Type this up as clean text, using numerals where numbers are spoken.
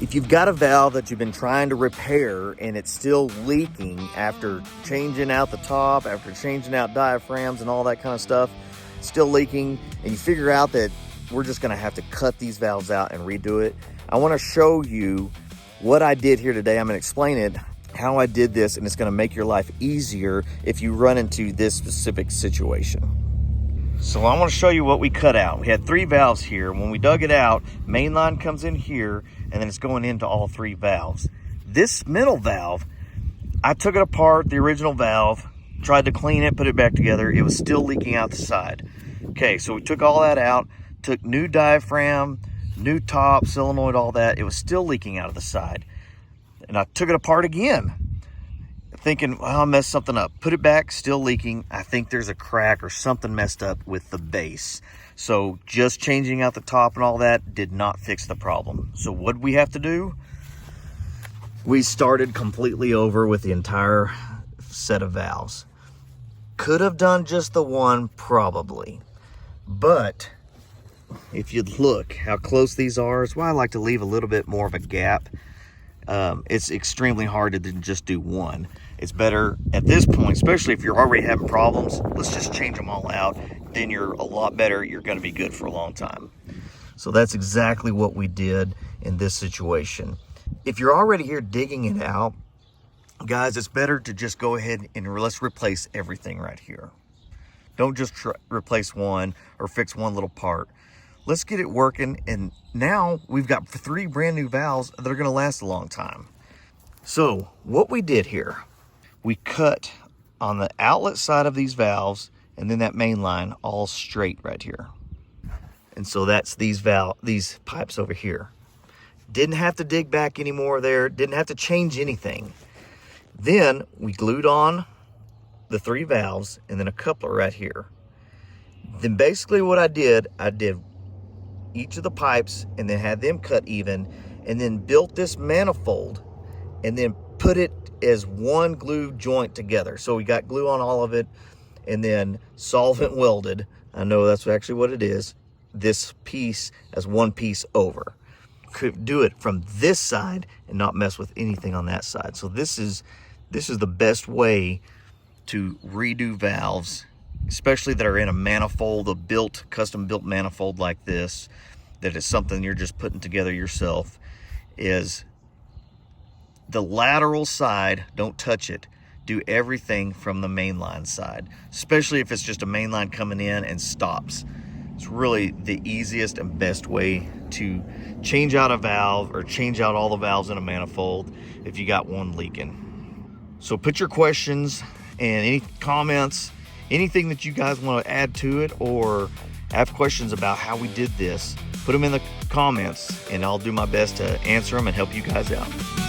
If you've got a valve that you've been trying to repair and it's still leaking after changing out the top, after changing out diaphragms and all that kind of stuff, still leaking, and you figure out that we're just gonna have to cut these valves out and redo it, I wanna show you what I did here today. I'm gonna explain it, how I did this, and it's gonna make your life easier if you run into this specific situation. So I want to show you what we cut out. We had 3 valves here. When we dug it out, main line comes in here, and then it's going into all 3 valves. This middle valve, I took it apart, the original valve, tried to clean it, put it back together. It was still leaking out the side. Okay, so we took all that out, took new diaphragm, new top, solenoid, all that. It was still leaking out of the side. And I took it apart again, thinking, well, I'll mess something up. Put it back, still leaking. I think there's a crack or something messed up with the base. So just changing out the top and all that did not fix the problem. So what did we have to do? We started completely over with the entire set of valves. Could have done just the one, probably. But if you look how close these are, it's why I like to leave a little bit more of a gap. It's extremely hard to just do one. It's better at this point, especially if you're already having problems, let's just change them all out. Then you're a lot better. You're going to be good for a long time. So that's exactly what we did in this situation. If you're already here digging it out, guys, it's better to just go ahead and let's replace everything right here. Don't just replace one or fix one little part. Let's get it working, and now we've got 3 brand new valves that are going to last a long time. So what we did here, we cut on the outlet side of these valves and then that main line all straight right here. And so that's these pipes over here. Didn't have to dig back anymore there, didn't have to change anything. Then we glued on the 3 valves and then a coupler right here. Then basically what I did each of the pipes and then had them cut even, and then built this manifold and then put it as one glue joint together. So we got glue on all of it and then solvent welded. I know that's actually what it is. This piece as one piece over. Could do it from this side and not mess with anything on that side. So this is the best way to redo valves, especially that are in a manifold, a custom built manifold like this, that is something you're just putting together yourself, is the lateral side, don't touch it. Do everything from the mainline side, especially if it's just a mainline coming in and stops. It's really the easiest and best way to change out a valve or change out all the valves in a manifold if you got one leaking. So put your questions and any comments, anything that you guys want to add to it or have questions about how we did this, put them in the comments and I'll do my best to answer them and help you guys out.